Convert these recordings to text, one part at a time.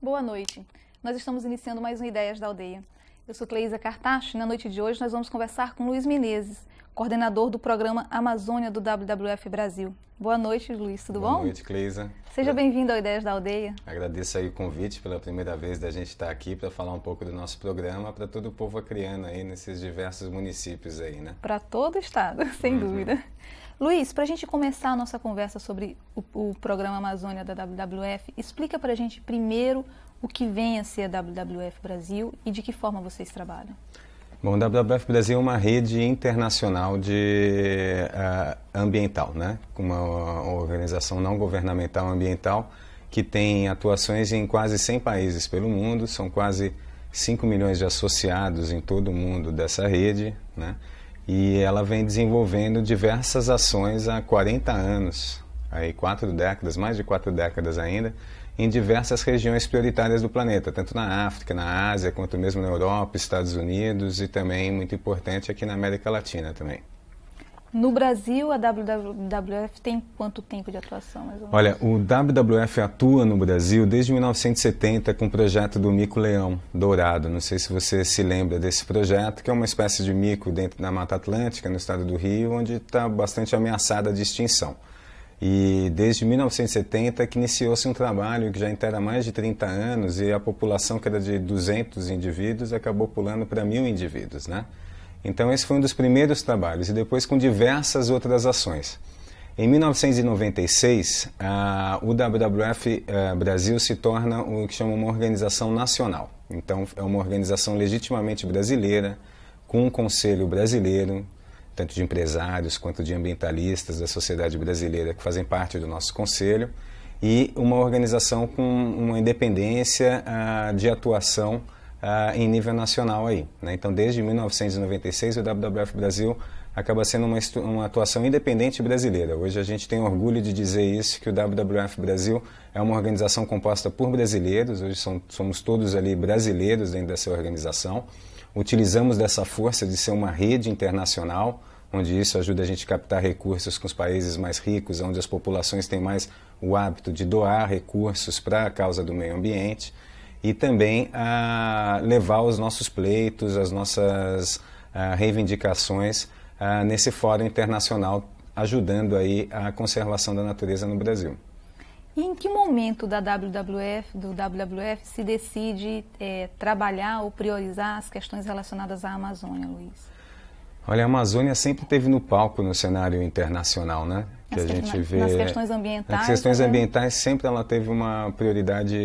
Boa noite. Nós estamos iniciando mais um Ideias da Aldeia. Eu sou Cleísa Cartacho e na noite de hoje nós vamos conversar com Luiz Menezes, coordenador do programa Amazônia do WWF Brasil. Boa noite, Luiz. Tudo bom? Boa noite, Cleísa. Seja bem-vindo ao Ideias da Aldeia. Agradeço aí o convite pela primeira vez da gente estar aqui para falar um pouco do nosso programa para todo o povo acreano aí nesses diversos municípios aí, né? Para todo o estado, sem dúvida. Luiz, para a gente começar a nossa conversa sobre o programa Amazônia da WWF, explica para a gente primeiro o que vem a ser a WWF Brasil e de que forma vocês trabalham. Bom, o WWF Brasil é uma rede internacional ambiental, né? Uma organização não governamental ambiental que tem atuações em quase 100 países pelo mundo, são quase 5 milhões de associados em todo o mundo dessa rede, né? E ela vem desenvolvendo diversas ações há 40 anos, aí 4 décadas, mais de 4 décadas ainda, em diversas regiões prioritárias do planeta, tanto na África, na Ásia, quanto mesmo na Europa, Estados Unidos e também, muito importante, aqui na América Latina também. No Brasil, a WWF tem quanto tempo de atuação, mais ou menos? Olha, o WWF atua no Brasil desde 1970 com o projeto do mico-leão dourado. Não sei se você se lembra desse projeto, que é uma espécie de mico dentro da Mata Atlântica, no estado do Rio, onde está bastante ameaçada de extinção. E desde 1970 que iniciou-se um trabalho que já inteira mais de 30 anos e a população, que era de 200 indivíduos, acabou pulando para 1.000 indivíduos, né? Então esse foi um dos primeiros trabalhos e depois com diversas outras ações. Em 1996, o WWF Brasil se torna o que chama uma organização nacional. Então é uma organização legitimamente brasileira, com um conselho brasileiro, tanto de empresários quanto de ambientalistas da sociedade brasileira que fazem parte do nosso conselho, e uma organização com uma independência de atuação em nível nacional aí, né? Então, desde 1996, o WWF Brasil acaba sendo uma atuação independente brasileira. Hoje a gente tem orgulho de dizer isso, que o WWF Brasil é uma organização composta por brasileiros, hoje somos todos ali brasileiros dentro dessa organização. Utilizamos dessa força de ser uma rede internacional, onde isso ajuda a gente a captar recursos com os países mais ricos, onde as populações têm mais o hábito de doar recursos para a causa do meio ambiente, e também levar os nossos pleitos, as nossas reivindicações nesse fórum internacional, ajudando aí a conservação da natureza no Brasil. E em que momento do WWF se decide trabalhar ou priorizar as questões relacionadas à Amazônia, Luiz? Olha, a Amazônia sempre esteve no palco no cenário internacional, né? Que a gente vê nas questões ambientais. Nas questões ambientais sempre ela teve uma prioridade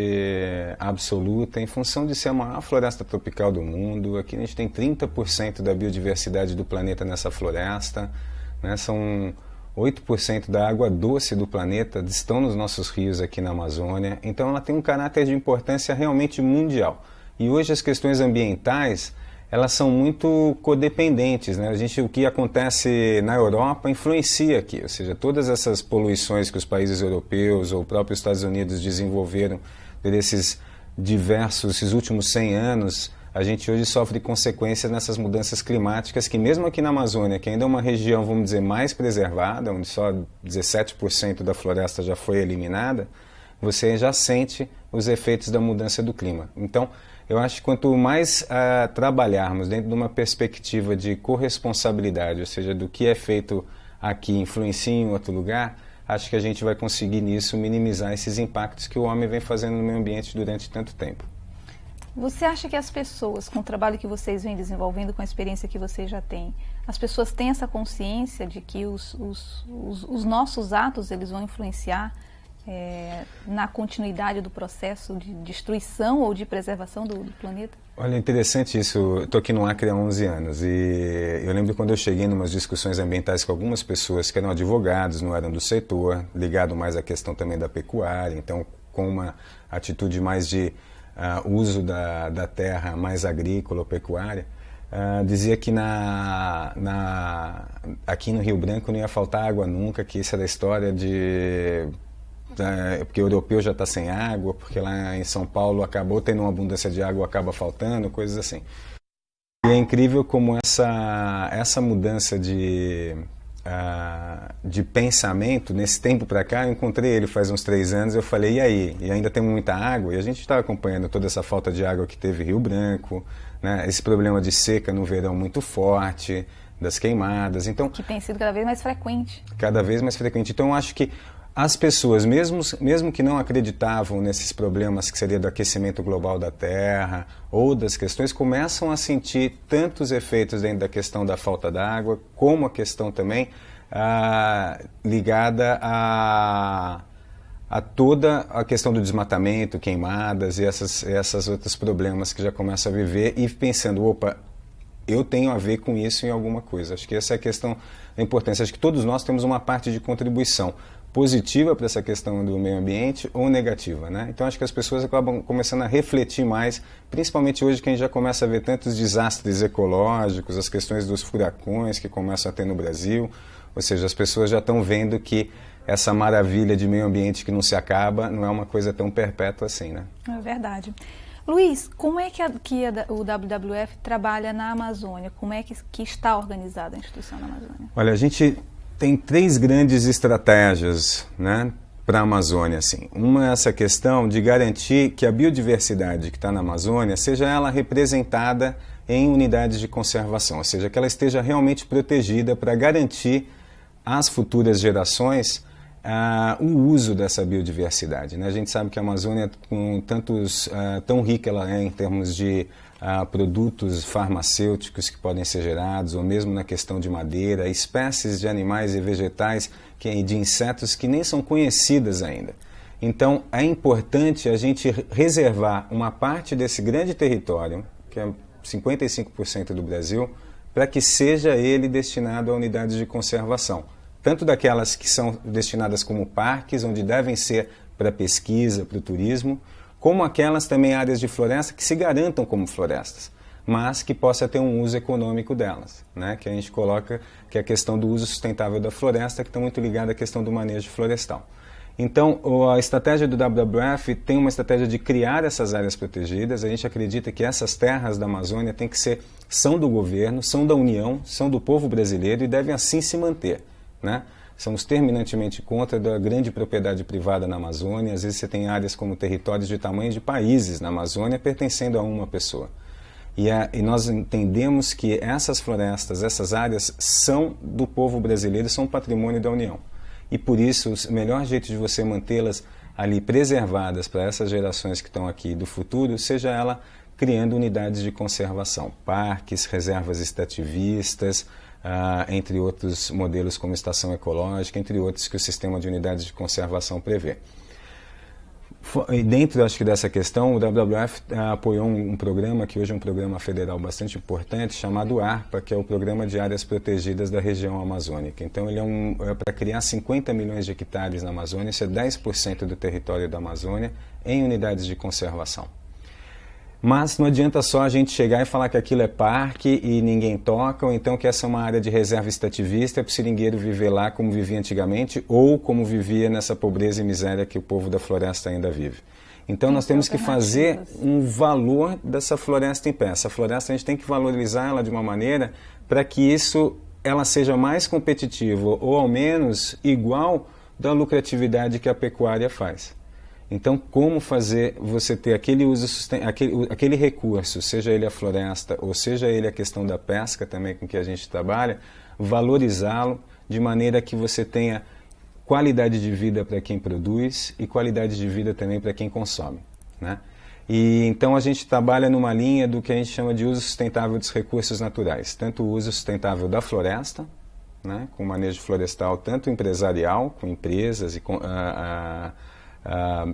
absoluta em função de ser a maior floresta tropical do mundo. Aqui a gente tem 30% da biodiversidade do planeta nessa floresta, né? São 8% da água doce do planeta estão nos nossos rios aqui na Amazônia. Então ela tem um caráter de importância realmente mundial. E hoje as questões ambientais, elas são muito codependentes, né? O que acontece na Europa influencia aqui, ou seja, todas essas poluições que os países europeus ou o próprio Estados Unidos desenvolveram esses últimos 100 anos, a gente hoje sofre consequências nessas mudanças climáticas que mesmo aqui na Amazônia, que ainda é uma região, vamos dizer, mais preservada, onde só 17% da floresta já foi eliminada, você já sente os efeitos da mudança do clima. Então, eu acho que quanto mais trabalharmos dentro de uma perspectiva de corresponsabilidade, ou seja, do que é feito aqui influencia em outro lugar, acho que a gente vai conseguir nisso minimizar esses impactos que o homem vem fazendo no meio ambiente durante tanto tempo. Você acha que as pessoas, com o trabalho que vocês vêm desenvolvendo, com a experiência que vocês já têm, as pessoas têm essa consciência de que os nossos atos eles vão influenciar na continuidade do processo de destruição ou de preservação do planeta? Olha, interessante isso. Eu estou aqui no Acre há 11 anos e eu lembro quando eu cheguei em umas discussões ambientais com algumas pessoas que eram advogados, não eram do setor, ligado mais à questão também da pecuária, então com uma atitude mais de uso da terra mais agrícola ou pecuária, dizia que aqui no Rio Branco não ia faltar água nunca, que isso era a história porque o europeu já está sem água, porque lá em São Paulo acabou tendo uma abundância de água, acaba faltando, coisas assim. E é incrível como essa mudança de de pensamento, nesse tempo para cá, eu encontrei ele faz uns 3 anos, eu falei, e aí? E ainda tem muita água? E a gente está acompanhando toda essa falta de água que teve Rio Branco, né? Esse problema de seca no verão muito forte, das queimadas. Então, que tem sido cada vez mais frequente. Cada vez mais frequente. Então, eu acho que as pessoas, mesmo que não acreditavam nesses problemas que seria do aquecimento global da Terra ou das questões, começam a sentir tantos efeitos dentro da questão da falta d'água, como a questão também ligada a toda a questão do desmatamento, queimadas e essas outros problemas que já começam a viver e pensando, opa, eu tenho a ver com isso em alguma coisa. Acho que essa é a questão da importância. Acho que todos nós temos uma parte de contribuição positiva para essa questão do meio ambiente ou negativa, né? Então acho que as pessoas acabam começando a refletir mais, principalmente hoje que a gente já começa a ver tantos desastres ecológicos, as questões dos furacões que começam a ter no Brasil, ou seja, as pessoas já estão vendo que essa maravilha de meio ambiente que não se acaba não é uma coisa tão perpétua assim, né? É verdade. Luiz, como é que o WWF trabalha na Amazônia? Como é que está organizada a instituição na Amazônia? Olha, a gente tem 3 grandes estratégias, né, para a Amazônia. Assim. Uma é essa questão de garantir que a biodiversidade que está na Amazônia seja ela representada em unidades de conservação, ou seja, que ela esteja realmente protegida para garantir às futuras gerações o uso dessa biodiversidade. Né? A gente sabe que a Amazônia, com tão rica ela é em termos de produtos farmacêuticos que podem ser gerados, ou mesmo na questão de madeira, espécies de animais e vegetais, de insetos que nem são conhecidas ainda. Então, é importante a gente reservar uma parte desse grande território, que é 55% do Brasil, para que seja ele destinado a unidades de conservação. Tanto daquelas que são destinadas como parques, onde devem ser para pesquisa, para o turismo, como aquelas também áreas de floresta que se garantam como florestas, mas que possa ter um uso econômico delas, né? Que a gente coloca que é a questão do uso sustentável da floresta, que está muito ligada à questão do manejo florestal. Então, a estratégia do WWF tem uma estratégia de criar essas áreas protegidas. A gente acredita que essas terras da Amazônia são do governo, são da União, são do povo brasileiro e devem assim se manter. Né? Somos terminantemente contra da grande propriedade privada na Amazônia. Às vezes você tem áreas como territórios de tamanho de países na Amazônia pertencendo a uma pessoa. E nós entendemos que essas florestas, essas áreas são do povo brasileiro, são patrimônio da União. E por isso o melhor jeito de você mantê-las ali preservadas para essas gerações que estão aqui do futuro, seja ela criando unidades de conservação, parques, reservas extrativistas, entre outros modelos como estação ecológica, entre outros que o sistema de unidades de conservação prevê. E dentro, acho que dessa questão, o WWF apoiou um programa, que hoje é um programa federal bastante importante, chamado ARPA, que é o Programa de Áreas Protegidas da Região Amazônica. Então, ele é para criar 50 milhões de hectares na Amazônia, isso é 10% do território da Amazônia, em unidades de conservação. Mas não adianta só a gente chegar e falar que aquilo é parque e ninguém toca, ou então que essa é uma área de reserva extrativista para o seringueiro viver lá como vivia antigamente, ou como vivia nessa pobreza e miséria que o povo da floresta ainda vive. Então nós temos que fazer um valor dessa floresta em pé. Essa floresta a gente tem que valorizar ela de uma maneira para que ela seja mais competitiva, ou ao menos igual da lucratividade que a pecuária faz. Então, como fazer você ter aquele recurso, seja ele a floresta ou seja ele a questão da pesca também com que a gente trabalha, valorizá-lo de maneira que você tenha qualidade de vida para quem produz e qualidade de vida também para quem consome, né? E então a gente trabalha numa linha do que a gente chama de uso sustentável dos recursos naturais, tanto o uso sustentável da floresta, né, com manejo florestal tanto empresarial, com empresas e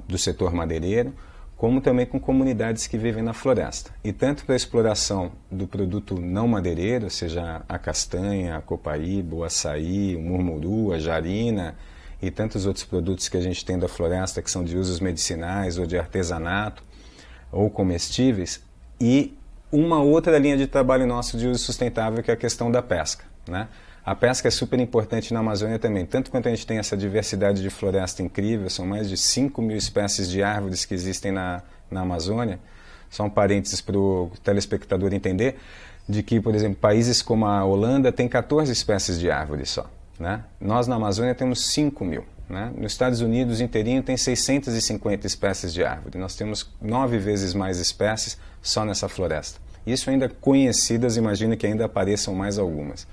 do setor madeireiro, como também com comunidades que vivem na floresta. E tanto para a exploração do produto não madeireiro, seja a castanha, a copaíba, o açaí, o murmuru, a jarina e tantos outros produtos que a gente tem da floresta que são de usos medicinais ou de artesanato ou comestíveis, e uma outra linha de trabalho nosso de uso sustentável que é a questão da pesca, né? A pesca é super importante na Amazônia também, tanto quanto a gente tem essa diversidade de floresta incrível, são mais de 5 mil espécies de árvores que existem na Amazônia, só um parênteses para o telespectador entender, de que, por exemplo, países como a Holanda têm 14 espécies de árvores só, né? Nós na Amazônia temos 5 mil. Né? Nos Estados Unidos inteirinho tem 650 espécies de árvore. Nós temos 9 vezes mais espécies só nessa floresta. Isso ainda conhecidas, imagino que ainda apareçam mais algumas.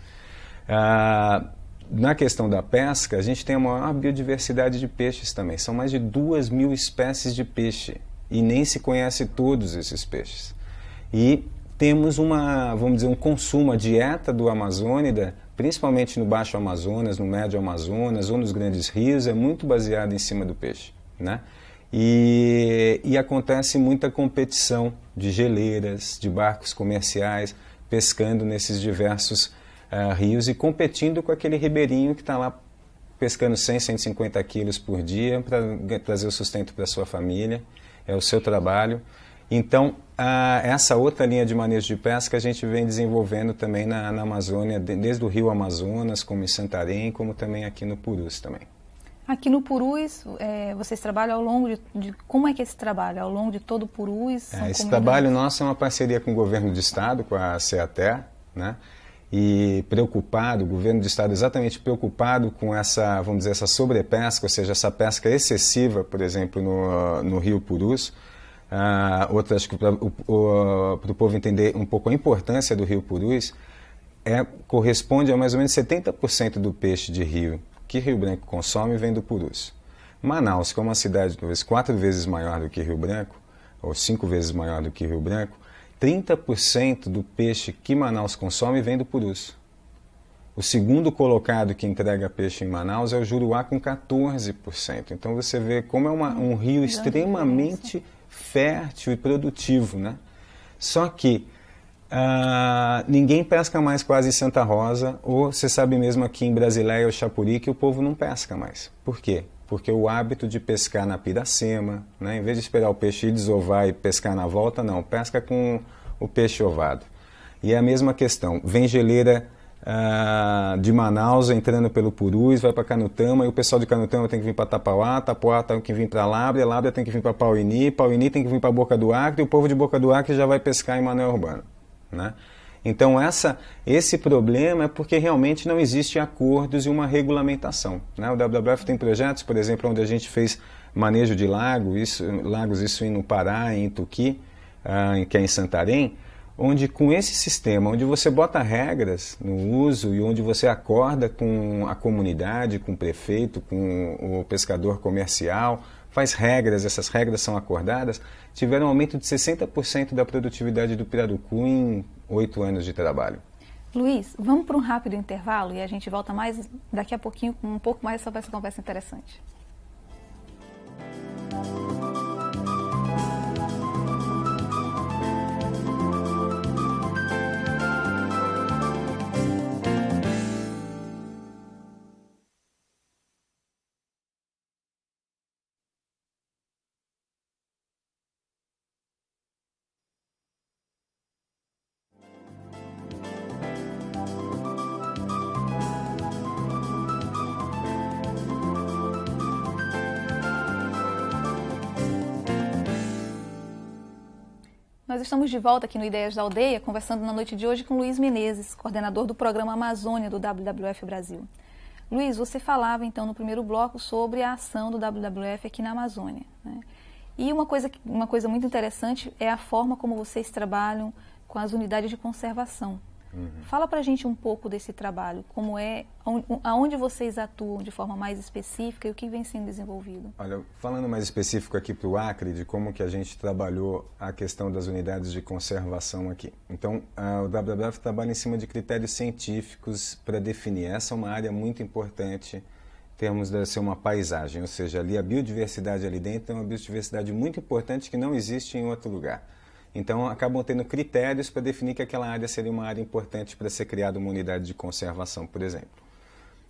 Na questão da pesca, a gente tem a maior biodiversidade de peixes também. São mais de 2.000 espécies de peixe e nem se conhece todos esses peixes. E temos vamos dizer, um consumo, a dieta do amazônida, principalmente no Baixo Amazonas, no Médio Amazonas ou nos grandes rios, é muito baseada em cima do peixe, né? E acontece muita competição de geleiras, de barcos comerciais, pescando nesses diversos rios e competindo com aquele ribeirinho que está lá pescando 100, 150 quilos por dia para trazer o sustento para a sua família, é o seu trabalho. Então, essa outra linha de manejo de pesca a gente vem desenvolvendo também na Amazônia, desde o rio Amazonas, como em Santarém, como também aqui no Purus também. Aqui no Purus, vocês trabalham ao longo de... Como é que é esse trabalho? Ao longo de todo o Purus? Esse trabalho nosso é uma parceria com o governo do estado, com a CEATER, né? E o governo do estado exatamente preocupado com essa, vamos dizer, essa sobrepesca, ou seja, essa pesca excessiva, por exemplo, no rio Purus. Acho que para o povo entender um pouco a importância do rio Purus, corresponde a mais ou menos 70% do peixe de rio que Rio Branco consome vem do Purus. Manaus, que é uma cidade talvez 4 vezes maior do que Rio Branco, ou 5 vezes maior do que Rio Branco, 30% do peixe que Manaus consome vem do Purus. O segundo colocado que entrega peixe em Manaus é o Juruá, com 14%. Então você vê como é um rio extremamente fértil e produtivo, né? Só que ninguém pesca mais quase em Santa Rosa, ou você sabe mesmo aqui em Brasileia ou Chapuri que o povo não pesca mais. Por quê? Porque o hábito de pescar na Piracema, né, em vez de esperar o peixe ir desovar e pescar na volta, não, pesca com o peixe ovado. E é a mesma questão, vem geleira de Manaus entrando pelo Purus, vai para Canutama, e o pessoal de Canutama tem que vir para Tapauá, Tapauá tem que vir para Lábrea, Lábrea tem que vir para Pauini, Pauini tem que vir para Boca do Acre, e o povo de Boca do Acre já vai pescar em Manoel Urbano, né? Então esse problema é porque realmente não existe acordos e uma regulamentação, né? O WWF tem projetos, por exemplo, onde a gente fez manejo de lagos, isso no Pará, em Ituqui, que é em Santarém, onde com esse sistema, onde você bota regras no uso e onde você acorda com a comunidade, com o prefeito, com o pescador comercial, faz regras, essas regras são acordadas, tiveram um aumento de 60% da produtividade do pirarucu em 8 anos de trabalho. Luiz, vamos para um rápido intervalo e a gente volta mais daqui a pouquinho com um pouco mais sobre essa conversa interessante. Nós estamos de volta aqui no Ideias da Aldeia, conversando na noite de hoje com Luiz Menezes, coordenador do programa Amazônia do WWF Brasil. Luiz, você falava então no primeiro bloco sobre a ação do WWF aqui na Amazônia, né? E uma coisa muito interessante é a forma como vocês trabalham com as unidades de conservação. Fala pra gente um pouco desse trabalho, como aonde vocês atuam de forma mais específica e o que vem sendo desenvolvido. Olha, falando mais específico aqui para o Acre, de como que a gente trabalhou a questão das unidades de conservação aqui. Então, o WWF trabalha em cima de critérios científicos para definir. Essa é uma área muito importante em termos de ser uma paisagem, ou seja, ali a biodiversidade ali dentro é uma biodiversidade muito importante que não existe em outro lugar. Então, acabam tendo critérios para definir que aquela área seria uma área importante para ser criada uma unidade de conservação, por exemplo.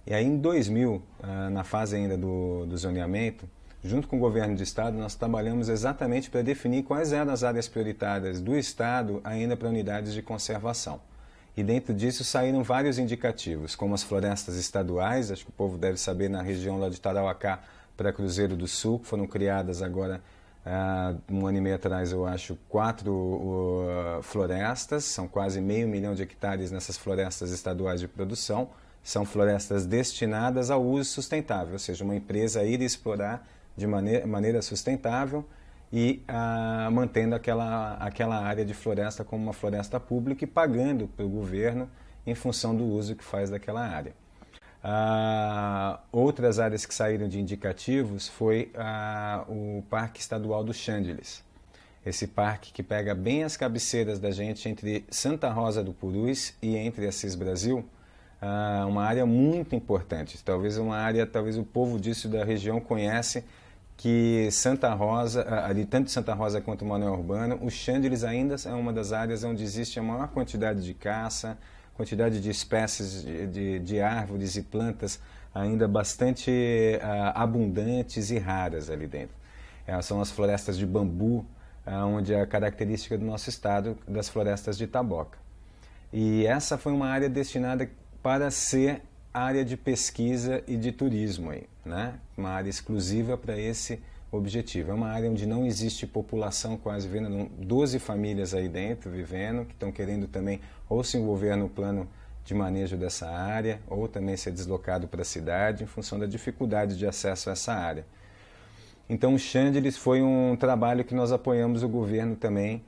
E aí, em 2000, na fase ainda do zoneamento, junto com o governo do estado, nós trabalhamos exatamente para definir quais eram as áreas prioritárias do estado ainda para unidades de conservação. E dentro disso saíram vários indicativos, como as florestas estaduais, acho que o povo deve saber, na região lá de Tarauacá para Cruzeiro do Sul, que foram criadas agora, um ano e meio atrás, eu acho, 4 florestas, são quase 500 mil de hectares nessas florestas estaduais de produção, são florestas destinadas ao uso sustentável, ou seja, uma empresa ir explorar de maneira sustentável e mantendo aquela área de floresta como uma floresta pública e pagando para o governo em função do uso que faz daquela área. Outras áreas que saíram de indicativos foi o Parque Estadual do Xandilis. Esse parque que pega bem as cabeceiras da gente entre Santa Rosa do Purus e entre Assis Brasil, uma área muito importante. Talvez o povo disso da região conhece que Santa Rosa, ali tanto Santa Rosa quanto Manuel Urbano, o Xandilis ainda é uma das áreas onde existe a maior quantidade de caça, quantidade de espécies de árvores e plantas ainda bastante abundantes e raras ali dentro. São as florestas de bambu, onde é a característica do nosso estado das florestas de taboca. E essa foi uma área destinada para ser área de pesquisa e de turismo, aí, né? Uma área exclusiva para esse objetivo. É uma área onde não existe população quase vivendo, 12 famílias aí dentro vivendo, que estão querendo também ou se envolver no plano de manejo dessa área, ou também ser deslocado para a cidade em função da dificuldade de acesso a essa área. Então o Xandilis foi um trabalho que nós apoiamos o governo também,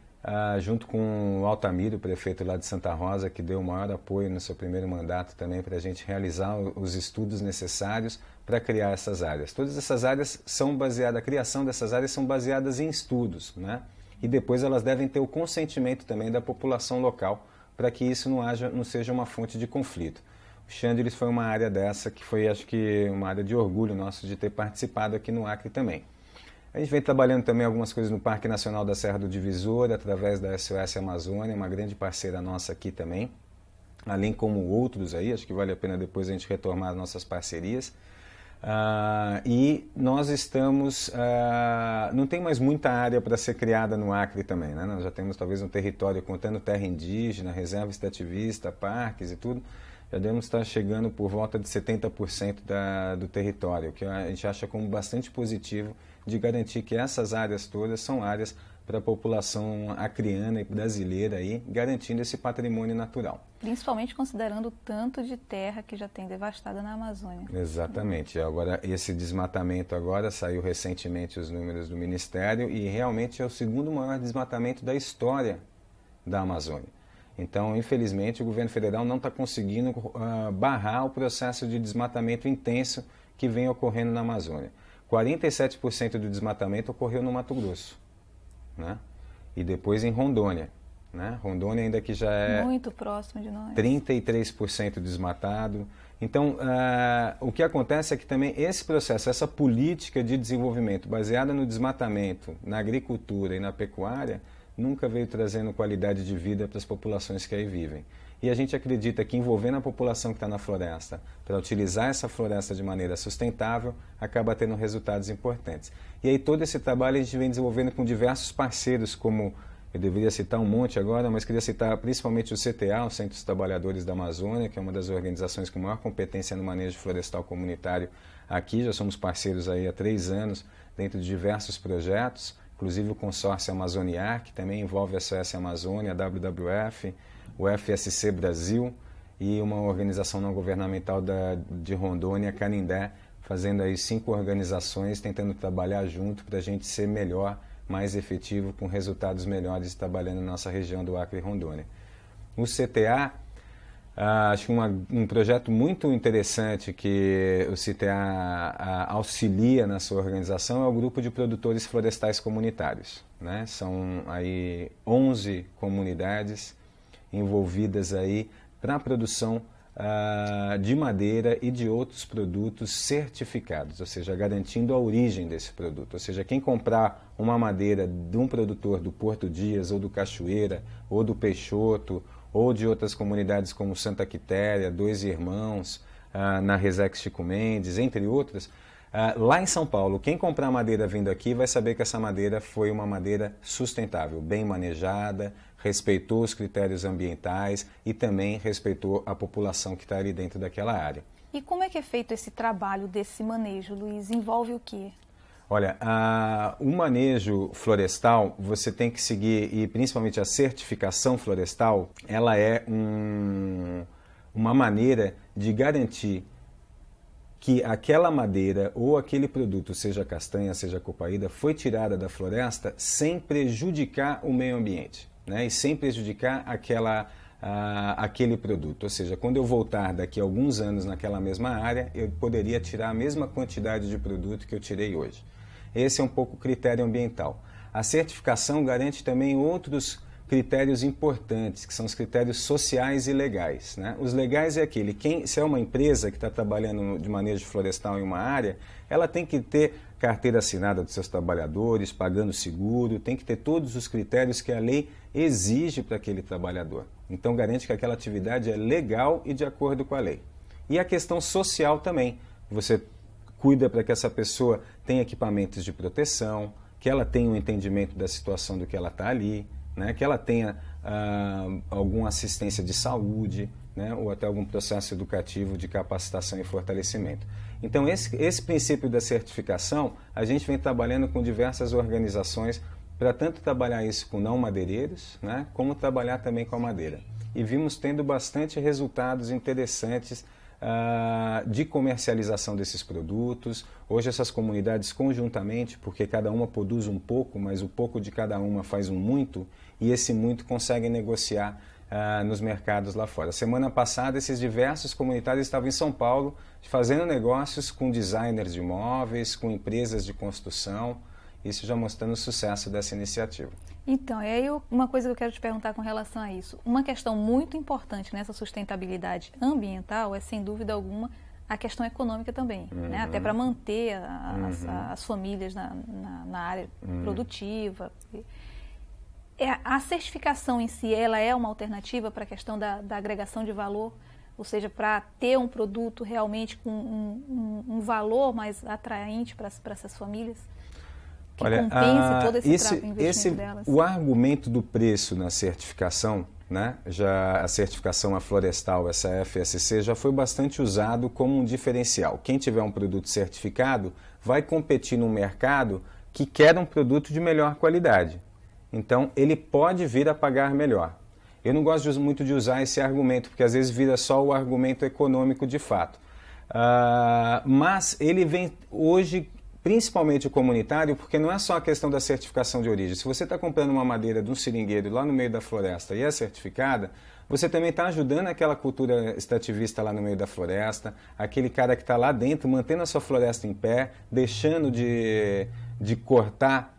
junto com o Altamiro, o prefeito lá de Santa Rosa, que deu o maior apoio no seu primeiro mandato também para a gente realizar os estudos necessários para criar essas áreas. Todas essas áreas são baseadas, a criação dessas áreas são baseadas em estudos, né? E depois elas devem ter o consentimento também da população local para que isso não seja uma fonte de conflito. O Xandilis foi uma área dessa que foi, acho que, uma área de orgulho nosso de ter participado aqui no Acre também. A gente vem trabalhando também algumas coisas no Parque Nacional da Serra do Divisor, através da SOS Amazônia, uma grande parceira nossa aqui também, além como outros aí, acho que vale a pena depois a gente retomar as nossas parcerias. E nós estamos, não tem mais muita área para ser criada no Acre também, né? Nós já temos talvez um território contando terra indígena, reserva extrativista, parques e tudo, já devemos estar chegando por volta de 70% do território, que a gente acha como bastante positivo de garantir que essas áreas todas são áreas para a população acreana e brasileira, aí, garantindo esse patrimônio natural. Principalmente considerando o tanto de terra que já tem devastada na Amazônia. Exatamente. Agora, esse desmatamento agora, saiu recentemente os números do Ministério e realmente é o segundo maior desmatamento da história da Amazônia. Então, infelizmente, o governo federal não está conseguindo barrar o processo de desmatamento intenso que vem ocorrendo na Amazônia. 47% do desmatamento ocorreu no Mato Grosso, né? E depois em Rondônia, né? Rondônia ainda que já é muito próximo de nós, 33% desmatado. Então, o que acontece é que também esse processo, essa política de desenvolvimento baseada no desmatamento, na agricultura e na pecuária, nunca veio trazendo qualidade de vida para as populações que aí vivem. E a gente acredita que envolvendo a população que está na floresta, para utilizar essa floresta de maneira sustentável, acaba tendo resultados importantes. E aí todo esse trabalho a gente vem desenvolvendo com diversos parceiros, como, eu deveria citar um monte agora, mas queria citar principalmente o CTA, o Centro dos Trabalhadores da Amazônia, que é uma das organizações com maior competência no manejo florestal comunitário aqui. Já somos parceiros aí há 3 anos, dentro de diversos projetos, inclusive o consórcio Amazoniar, que também envolve a SOS Amazônia, a WWF, o FSC Brasil e uma organização não governamental de Rondônia, Canindé, fazendo aí 5 organizações tentando trabalhar junto para a gente ser melhor, mais efetivo, com resultados melhores trabalhando na nossa região do Acre e Rondônia. O CTA, acho que um projeto muito interessante que o CTA auxilia na sua organização é o Grupo de Produtores Florestais Comunitários, né? São aí 11 comunidades envolvidas aí para a produção de madeira e de outros produtos certificados, ou seja, garantindo a origem desse produto. Ou seja, quem comprar uma madeira de um produtor do Porto Dias, ou do Cachoeira, ou do Peixoto, ou de outras comunidades como Santa Quitéria, Dois Irmãos, na Resex Chico Mendes, entre outras, lá em São Paulo, quem comprar madeira vindo aqui vai saber que essa madeira foi uma madeira sustentável, bem manejada, respeitou os critérios ambientais e também respeitou a população que está ali dentro daquela área. E como é que é feito esse trabalho desse manejo, Luiz? Envolve o quê? Olha, o manejo florestal, você tem que seguir, e principalmente a certificação florestal, ela é uma maneira de garantir que aquela madeira ou aquele produto, seja castanha, seja copaíba, foi tirada da floresta sem prejudicar o meio ambiente, né? E sem prejudicar aquele produto. Ou seja, quando eu voltar daqui a alguns anos naquela mesma área, eu poderia tirar a mesma quantidade de produto que eu tirei hoje. Esse é um pouco o critério ambiental. A certificação garante também outros critérios importantes, que são os critérios sociais e legais, né? Os legais é aquele, se é uma empresa que está trabalhando de manejo florestal em uma área, ela tem que ter carteira assinada dos seus trabalhadores, pagando seguro, tem que ter todos os critérios que a lei exige para aquele trabalhador. Então garante que aquela atividade é legal e de acordo com a lei. E a questão social também, você cuida para que essa pessoa tenha equipamentos de proteção, que ela tenha um entendimento da situação do que ela está ali, né, que ela tenha alguma assistência de saúde, né, ou até algum processo educativo de capacitação e fortalecimento. Então, esse princípio da certificação, a gente vem trabalhando com diversas organizações para tanto trabalhar isso com não madeireiros, né, como trabalhar também com a madeira. E vimos tendo bastante resultados interessantes de comercialização desses produtos. Hoje essas comunidades conjuntamente, porque cada uma produz um pouco, mas o pouco de cada uma faz um muito, e esse muito consegue negociar nos mercados lá fora. Semana passada esses diversos comunitários estavam em São Paulo fazendo negócios com designers de imóveis, com empresas de construção, isso já mostrando o sucesso dessa iniciativa. Então, e aí uma coisa que eu quero te perguntar com relação a isso. Uma questão muito importante nessa sustentabilidade ambiental é, sem dúvida alguma, a questão econômica também, né? Até para manter as famílias na área produtiva. A certificação em si, ela é uma alternativa para a questão da agregação de valor, ou seja, para ter um produto realmente com um valor mais atraente para essas famílias? Que compense todo esse investimento delas. O argumento do preço na certificação, né, a certificação aflorestal, essa FSC, já foi bastante usado como um diferencial. Quem tiver um produto certificado vai competir no mercado que quer um produto de melhor qualidade. Então, ele pode vir a pagar melhor. Eu não gosto muito de usar esse argumento, porque às vezes vira só o argumento econômico de fato. Mas ele vem hoje, principalmente o comunitário, porque não é só a questão da certificação de origem. Se você está comprando uma madeira de um seringueiro lá no meio da floresta e é certificada, você também está ajudando aquela cultura extrativista lá no meio da floresta, aquele cara que está lá dentro, mantendo a sua floresta em pé, deixando de cortar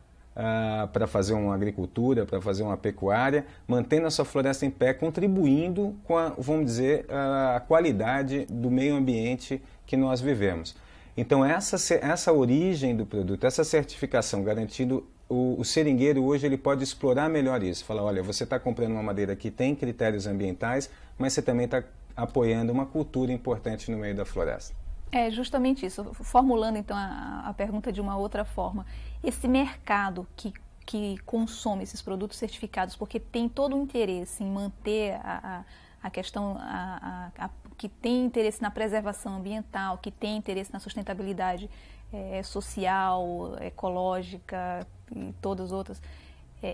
para fazer uma agricultura, para fazer uma pecuária, mantendo a sua floresta em pé, contribuindo com vamos dizer, a qualidade do meio ambiente que nós vivemos. Então essa origem do produto, essa certificação garantindo, o seringueiro hoje ele pode explorar melhor isso. Falar, olha, você está comprando uma madeira que tem critérios ambientais, mas você também está apoiando uma cultura importante no meio da floresta. É justamente isso. Formulando então a pergunta de uma outra forma, esse mercado que consome esses produtos certificados, porque tem todo o interesse em manter a questão, que tem interesse na preservação ambiental, que tem interesse na sustentabilidade social, ecológica e todas as outras,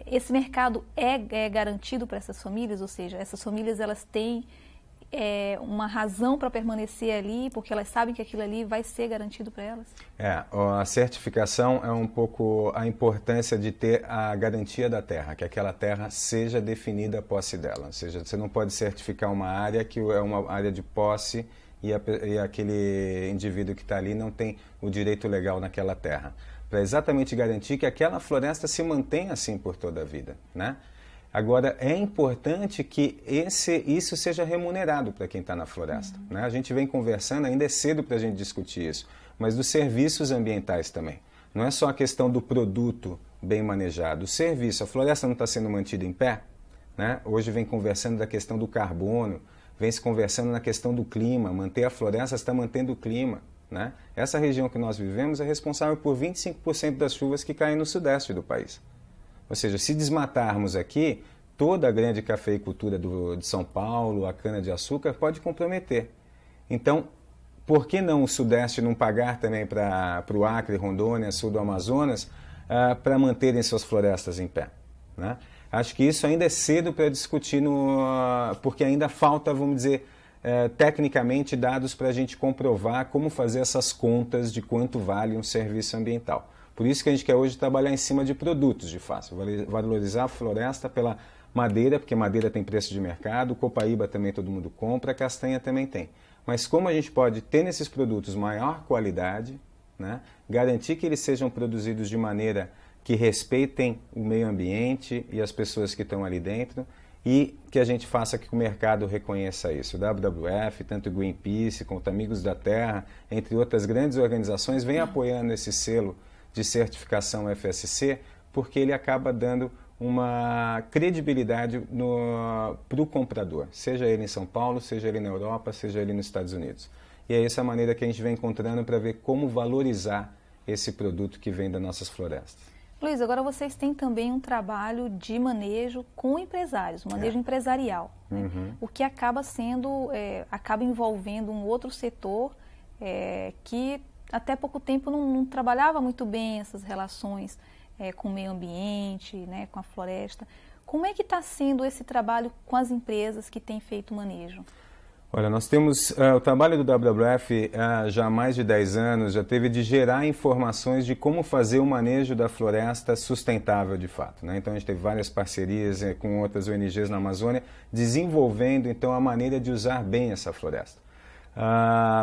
esse mercado é garantido para essas famílias, ou seja, essas famílias elas têm uma razão para permanecer ali, porque elas sabem que aquilo ali vai ser garantido para elas? A certificação é um pouco a importância de ter a garantia da terra, que aquela terra seja definida a posse dela. Ou seja, você não pode certificar uma área que é uma área de posse e aquele indivíduo que está ali não tem o direito legal naquela terra. Para exatamente garantir que aquela floresta se mantenha assim por toda a vida, né? Agora, é importante que isso seja remunerado para quem está na floresta, né? A gente vem conversando, ainda é cedo para a gente discutir isso, mas dos serviços ambientais também. Não é só a questão do produto bem manejado, o serviço. A floresta não está sendo mantida em pé, né? Hoje vem conversando da questão do carbono, vem se conversando na questão do clima, manter a floresta está mantendo o clima, né? Essa região que nós vivemos é responsável por 25% das chuvas que caem no sudeste do país. Ou seja, se desmatarmos aqui, toda a grande cafeicultura de São Paulo, a cana-de-açúcar, pode comprometer. Então, por que não o Sudeste não pagar também para o Acre, Rondônia, sul do Amazonas, para manterem suas florestas em pé, né? Acho que isso ainda é cedo para discutir, porque ainda falta, vamos dizer, tecnicamente dados para a gente comprovar como fazer essas contas de quanto vale um serviço ambiental. Por isso que a gente quer hoje trabalhar em cima de produtos de fato, valorizar a floresta pela madeira, porque madeira tem preço de mercado, copaíba também todo mundo compra, castanha também tem. Mas como a gente pode ter nesses produtos maior qualidade, né, garantir que eles sejam produzidos de maneira que respeitem o meio ambiente e as pessoas que estão ali dentro, e que a gente faça que o mercado reconheça isso. O WWF, tanto o Greenpeace quanto Amigos da Terra, entre outras grandes organizações, vem apoiando esse selo de certificação FSC, porque ele acaba dando uma credibilidade para o comprador, seja ele em São Paulo, seja ele na Europa, seja ele nos Estados Unidos. E é essa a maneira que a gente vem encontrando para ver como valorizar esse produto que vem das nossas florestas. Luiz, agora vocês têm também um trabalho de manejo com empresários, manejo empresarial, né? O que acaba sendo, acaba envolvendo um outro setor que até pouco tempo não trabalhava muito bem essas relações com o meio ambiente, né, com a floresta. Como é que está sendo esse trabalho com as empresas que têm feito manejo? Olha, nós temos o trabalho do WWF já há mais de 10 anos, já teve de gerar informações de como fazer o manejo da floresta sustentável de fato, né? Então a gente teve várias parcerias com outras ONGs na Amazônia, desenvolvendo então a maneira de usar bem essa floresta.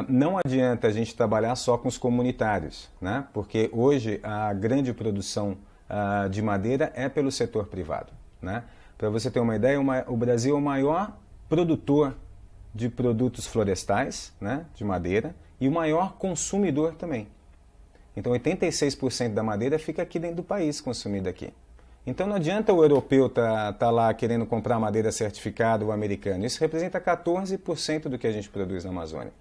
Não adianta a gente trabalhar só com os comunitários, né? Porque hoje a grande produção de madeira é pelo setor privado, né? Para você ter uma ideia, o Brasil é o maior produtor de produtos florestais, né, de madeira, e o maior consumidor também. Então 86% da madeira fica aqui dentro do país, consumida aqui. Então não adianta o europeu tá lá querendo comprar madeira certificada, o americano. Isso representa 14% do que a gente produz na Amazônia.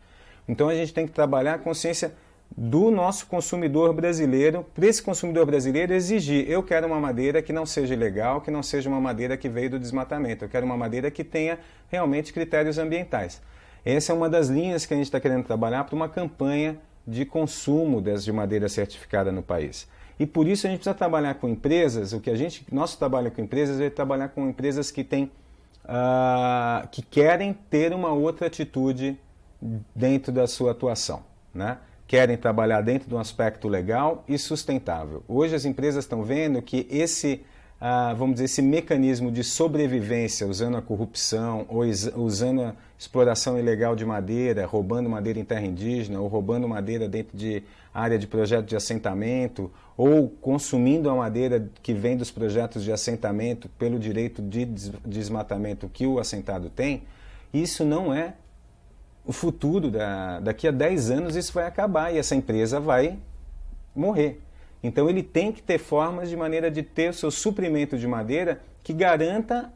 Então a gente tem que trabalhar a consciência do nosso consumidor brasileiro, para esse consumidor brasileiro exigir, eu quero uma madeira que não seja ilegal, que não seja uma madeira que veio do desmatamento, eu quero uma madeira que tenha realmente critérios ambientais. Essa é uma das linhas que a gente está querendo trabalhar para uma campanha de consumo de madeira certificada no país. E por isso a gente precisa trabalhar com empresas, nosso trabalho com empresas é trabalhar com empresas que que querem ter uma outra atitude dentro da sua atuação, né? Querem trabalhar dentro de um aspecto legal e sustentável. Hoje as empresas estão vendo que vamos dizer, esse mecanismo de sobrevivência, usando a corrupção, ou usando a exploração ilegal de madeira, roubando madeira em terra indígena, ou roubando madeira dentro de área de projeto de assentamento, ou consumindo a madeira que vem dos projetos de assentamento pelo direito de desmatamento que o assentado tem, isso não é o futuro. Daqui a 10 anos isso vai acabar e essa empresa vai morrer. Então ele tem que ter formas de maneira de ter o seu suprimento de madeira que garanta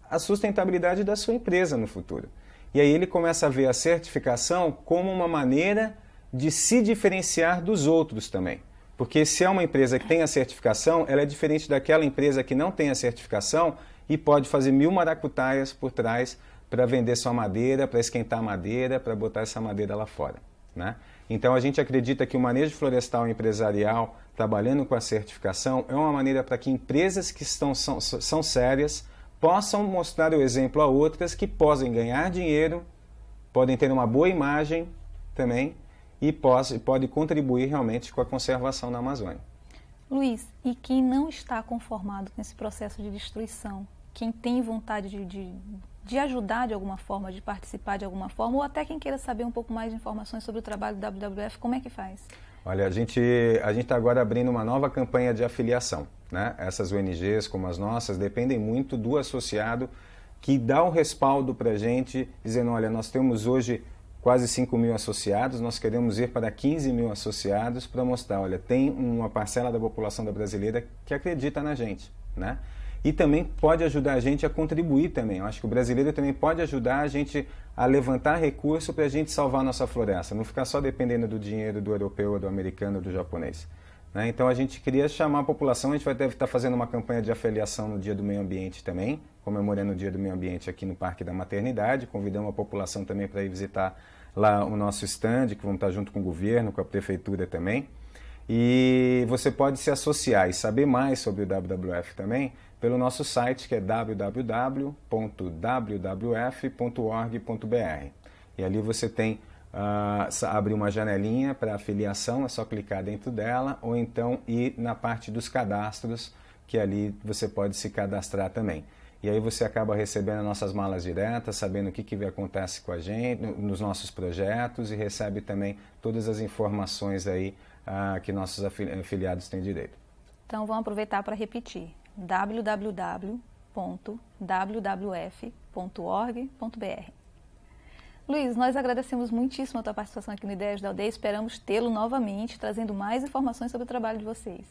a sustentabilidade da sua empresa no futuro. E aí ele começa a ver a certificação como uma maneira de se diferenciar dos outros também. Porque se é uma empresa que tem a certificação, ela é diferente daquela empresa que não tem a certificação e pode fazer 1000 maracutaias por trás para vender sua madeira, para esquentar madeira, para botar essa madeira lá fora, né? Então a gente acredita que o manejo florestal empresarial, trabalhando com a certificação, é uma maneira para que empresas que são sérias possam mostrar o exemplo a outras que podem ganhar dinheiro, podem ter uma boa imagem também e pode contribuir realmente com a conservação na Amazônia. Luiz, e quem não está conformado com esse processo de destruição, quem tem vontade de ajudar de alguma forma, de participar de alguma forma, ou até quem queira saber um pouco mais de informações sobre o trabalho do WWF, como é que faz? Olha, a gente está agora abrindo uma nova campanha de afiliação, né? Essas ONGs como as nossas dependem muito do associado que dá o respaldo para a gente, dizendo, olha, nós temos hoje quase 5.000 associados, nós queremos ir para 15.000 associados para mostrar, olha, tem uma parcela da população brasileira que acredita na gente, né? E também pode ajudar a gente a contribuir também. Eu acho que o brasileiro também pode ajudar a gente a levantar recurso para a gente salvar a nossa floresta, não ficar só dependendo do dinheiro do europeu, do americano, do japonês, né? Então a gente queria chamar a população, a gente deve estar fazendo uma campanha de afiliação no Dia do Meio Ambiente também, comemorando o Dia do Meio Ambiente aqui no Parque da Maternidade, convidamos a população também para ir visitar lá o nosso stand, que vamos estar junto com o governo, com a prefeitura também. E você pode se associar e saber mais sobre o WWF também pelo nosso site, que é www.wwf.org.br. E ali você tem, abre uma janelinha para afiliação, é só clicar dentro dela, ou então ir na parte dos cadastros, que ali você pode se cadastrar também. E aí você acaba recebendo nossas malas diretas, sabendo o que acontece com a gente, nos nossos projetos, e recebe também todas as informações aí que nossos afiliados têm direito. Então vamos aproveitar para repetir: www.wwf.org.br. Luiz, nós agradecemos muitíssimo a tua participação aqui no Ideias da Aldeia, esperamos tê-lo novamente, trazendo mais informações sobre o trabalho de vocês.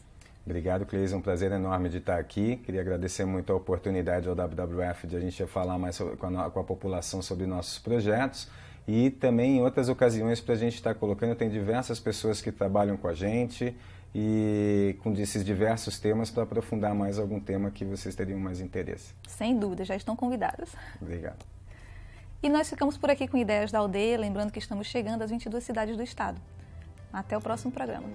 Obrigado, Cleis, é um prazer enorme de estar aqui. Queria agradecer muito a oportunidade ao WWF de a gente falar mais com a população sobre nossos projetos, e também em outras ocasiões para a gente estar colocando. Tem diversas pessoas que trabalham com a gente e com esses diversos temas para aprofundar mais algum tema que vocês teriam mais interesse. Sem dúvida, já estão convidadas. Obrigado. E nós ficamos por aqui com Ideias da Aldeia, lembrando que estamos chegando às 22 cidades do estado. Até o próximo programa.